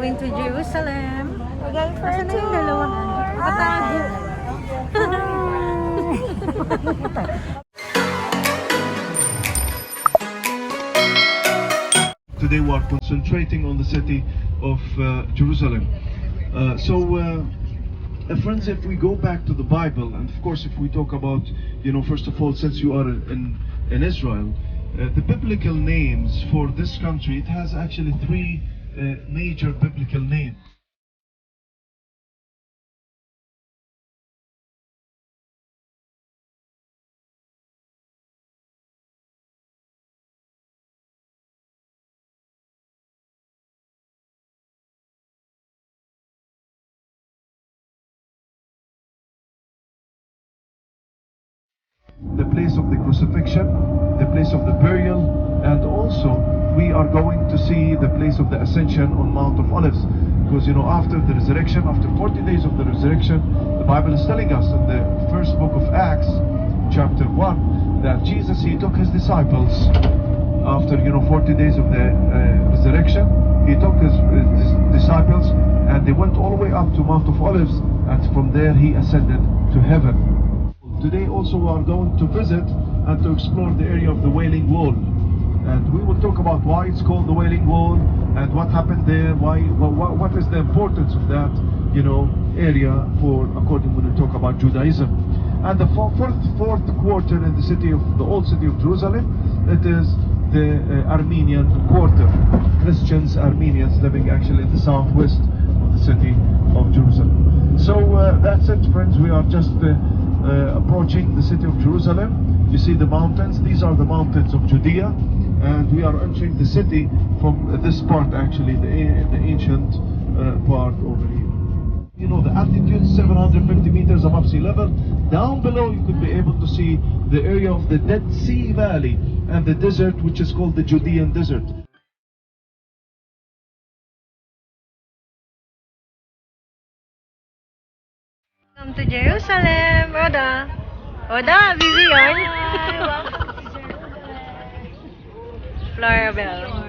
Going to Jerusalem. We're going for a Nasaan na yung dalawang Today we are concentrating on the city of Jerusalem. Friends, if we go back to the Bible, and of course if we talk about, first of all, since you are in Israel, the biblical names for this country, it has actually three major biblical names. The place of the crucifixion, the place of the burial, and also we are going to see the place of the ascension on Mount of Olives. Because after the resurrection, after 40 days of the resurrection, the Bible is telling us in the first book of Acts, chapter 1, that Jesus, he took his disciples after 40 days of the resurrection. He took his disciples and they went all the way up to Mount of Olives, and from there he ascended to heaven. Today also we are going to visit and to explore the area of the Wailing Wall, and we will talk about why it's called the Wailing Wall and what happened there, what is the importance of that area for according when we talk about Judaism. And the fourth quarter in the old city of Jerusalem, it is the Armenian quarter, Armenians living actually in the southwest of the city of Jerusalem. So that's it, friends. We are just approaching the city of Jerusalem. You see the mountains, these are the mountains of Judea, and we are entering the city from this part, actually the ancient part over here. The altitude 750 meters above sea level. Down below you could be able to see the area of the Dead Sea Valley and the desert, which is called the Judean Desert. Welcome to Jerusalem. Oda, busy yun. Flora Bell.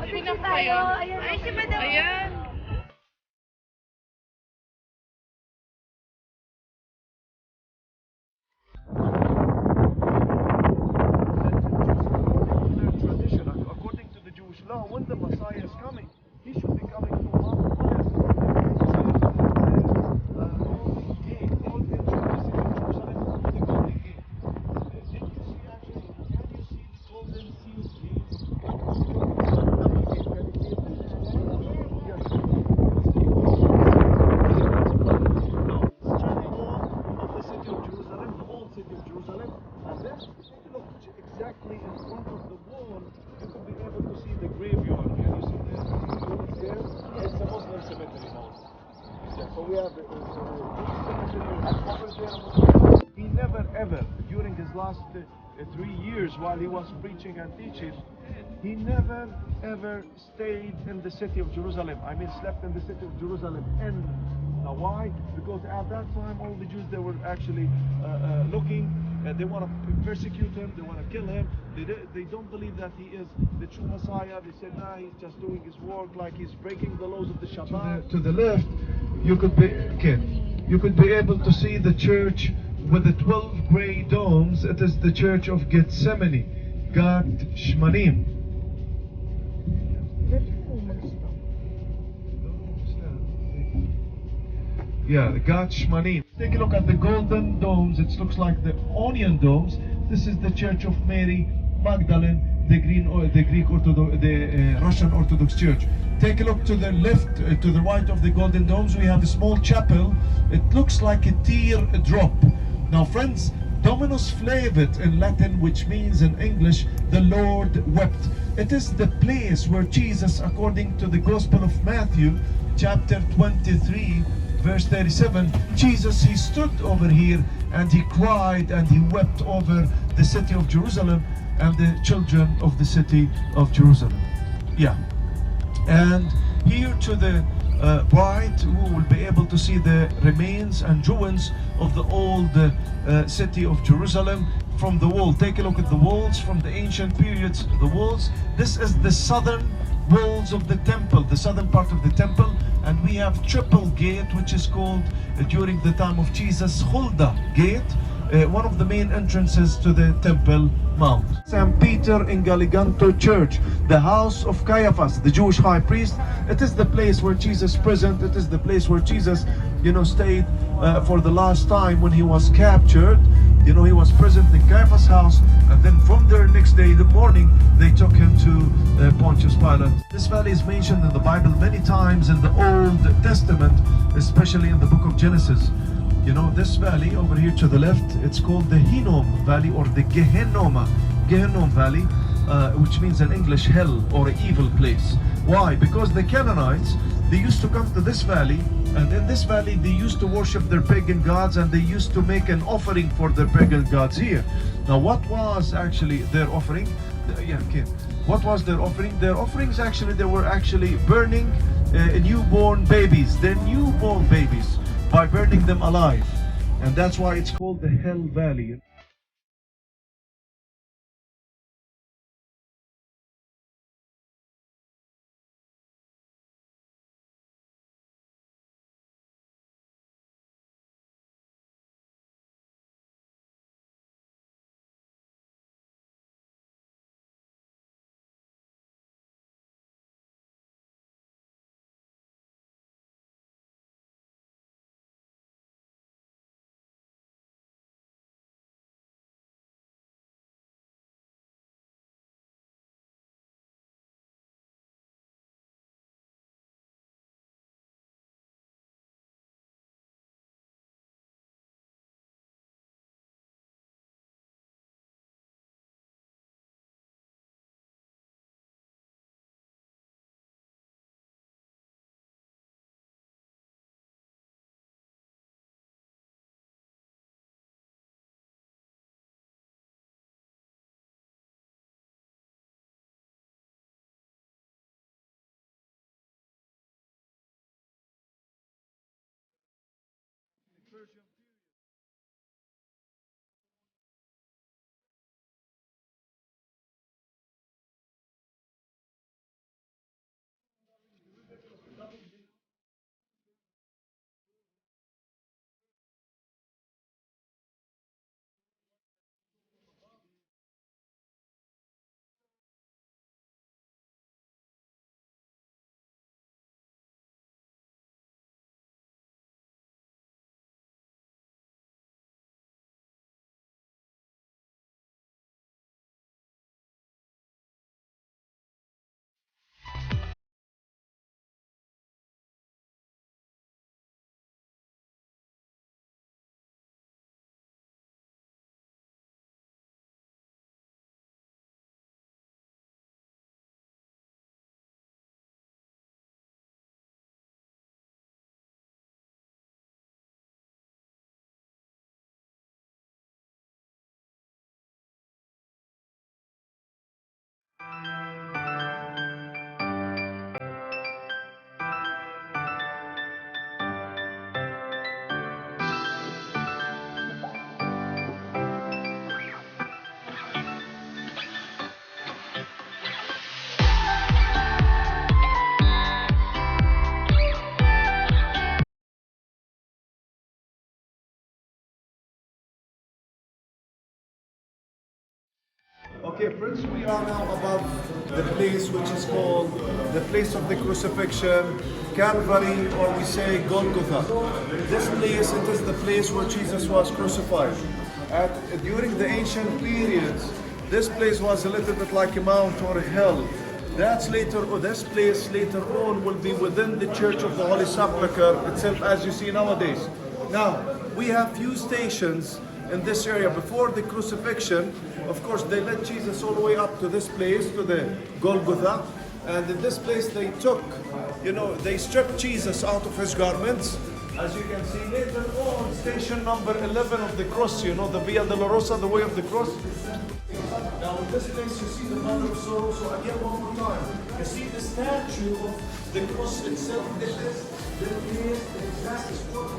Tingnan tayo. Ay, si Madam. Ayan. Tradition, according to the Jewish law, when the Messiah is coming, he should be coming from Mount Olives. Exactly in front of the wall, you could be able to see the graveyard. Can you see the ruins there? It's a Muslim cemetery now. Yeah, so we have the cemetery. He never ever, during his last 3 years while he was preaching and teaching, he never ever stayed in the city of Jerusalem. I mean, slept in the city of Jerusalem. And now why? Because at that time all the Jews, they were actually looking. They want to persecute him, they want to kill him, they don't believe that he is the true Messiah. They said, nah, he's just doing his work, like he's breaking the laws of the Shabbat. To the left, you could be able to see the church with the 12 gray domes. It is the church of Gethsemane, Gat Shmanim. Yeah, the Gat Shmanim. Take a look at the golden domes. It looks like the onion domes. This is the Church of Mary Magdalene, the Russian Orthodox Church. Take a look to the left, to the right of the golden domes. We have a small chapel. It looks like a teardrop. Now, friends, Dominus flevit in Latin, which means in English, the Lord wept. It is the place where Jesus, according to the Gospel of Matthew, chapter 23, verse 37, Jesus, he stood over here and he cried and he wept over the city of Jerusalem and the children of the city of Jerusalem. Yeah. And here to the right, we will be able to see the remains and ruins of the old city of Jerusalem. from the wall. Take a look at the walls from the ancient periods. The walls. This is the southern walls of the temple, the southern part of the temple, and we have triple gate, which is called during the time of Jesus, Hulda gate, one of the main entrances to the temple mount. St. Peter in Galliganto Church, the house of Caiaphas, the Jewish high priest. It is the place where Jesus present. It is the place where Jesus, stayed for the last time when he was captured. He was present in Caiaphas' house, and then from there next day, the morning, they took him to Pontius Pilate. This valley is mentioned in the Bible many times in the Old Testament, especially in the book of Genesis. This valley over here to the left, it's called the Hinnom Valley, or the Gehennom Valley, which means in English hell or evil place. Why? Because the Canaanites, they used to come to this valley, and in this valley they used to worship their pagan gods, and they used to make an offering for their pagan gods here. Now what was actually their offering? What was their offering? Their offerings actually, they were actually burning newborn babies, by burning them alive. And that's why it's called the Hell Valley. Okay, friends, we are now above the place which is called the place of the crucifixion, Calvary, or we say Golgotha. This place, it is the place where Jesus was crucified. During the ancient periods, this place was a little bit like a mount or a hill. This place later on will be within the Church of the Holy Sepulchre itself, as you see nowadays. Now, we have few stations in this area. Before the crucifixion, of course, they led Jesus all the way up to this place, to the Golgotha. And in this place they took, they stripped Jesus out of his garments. As you can see later on, station number 11 of the cross, the Via Dolorosa, the way of the cross. Now in this place you see the Mother of Sorrows. So again, one more time, you see the statue of the cross itself. This is the exact spot.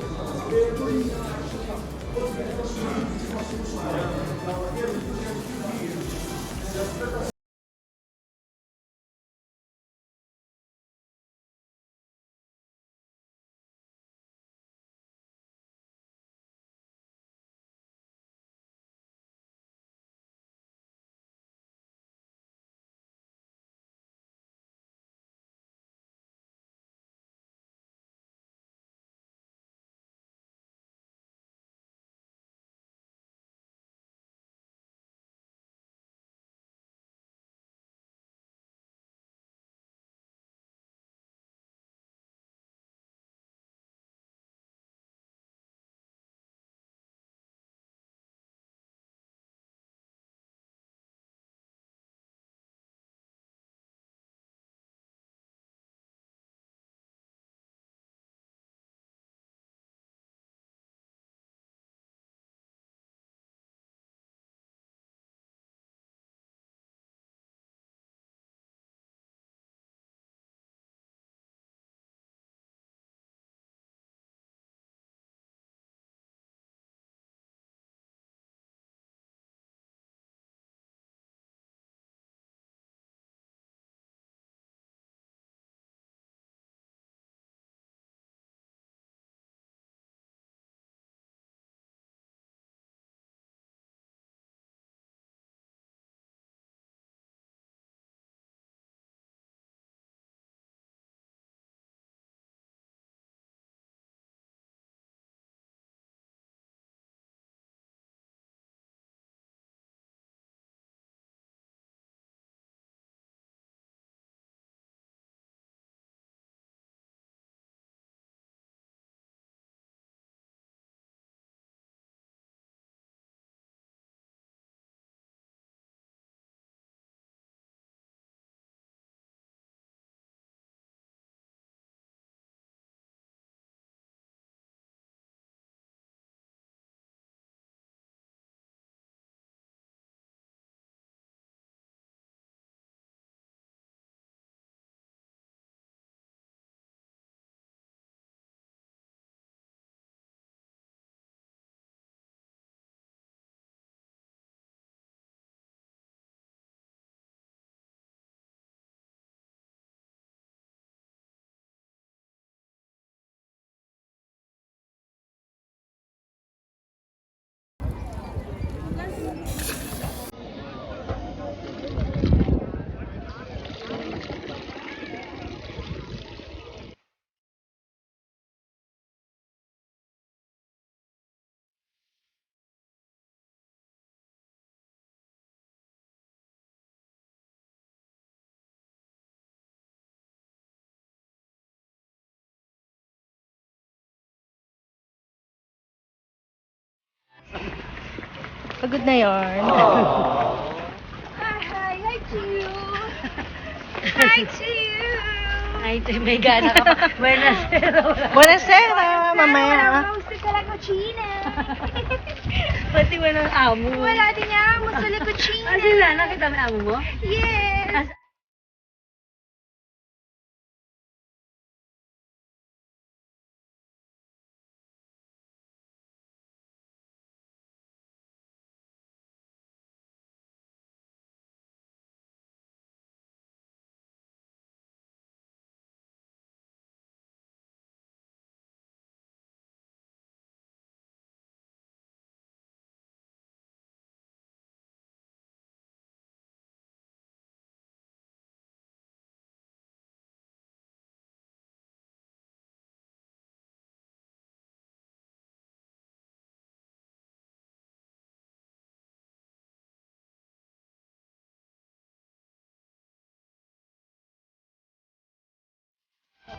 Pagod na yarn. Hi to you. Hi to you. Ay, may gana ka pa. Buenasera. Buenasera, mamaya. Gusto ka lang kutsina. Pati walang amo. Wala din niya. Gusto lang kutsina. Ah, sila, nakita mo yung amo mo? Yes.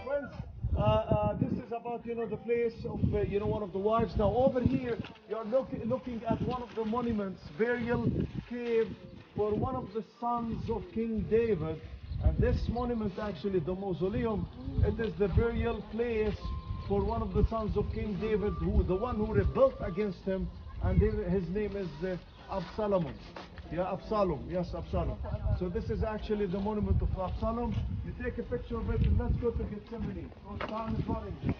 Friends, this is about the place of one of the wives. Now over here you are looking at one of the monuments, burial cave for one of the sons of King David. And this monument, actually the mausoleum, it is the burial place for one of the sons of King David, the one who rebelled against him, and his name is Absalom. Yeah, Absalom. Yes, Absalom. So this is actually the monument of Absalom. You take a picture of it and let's go to Gethsemane. So time is running.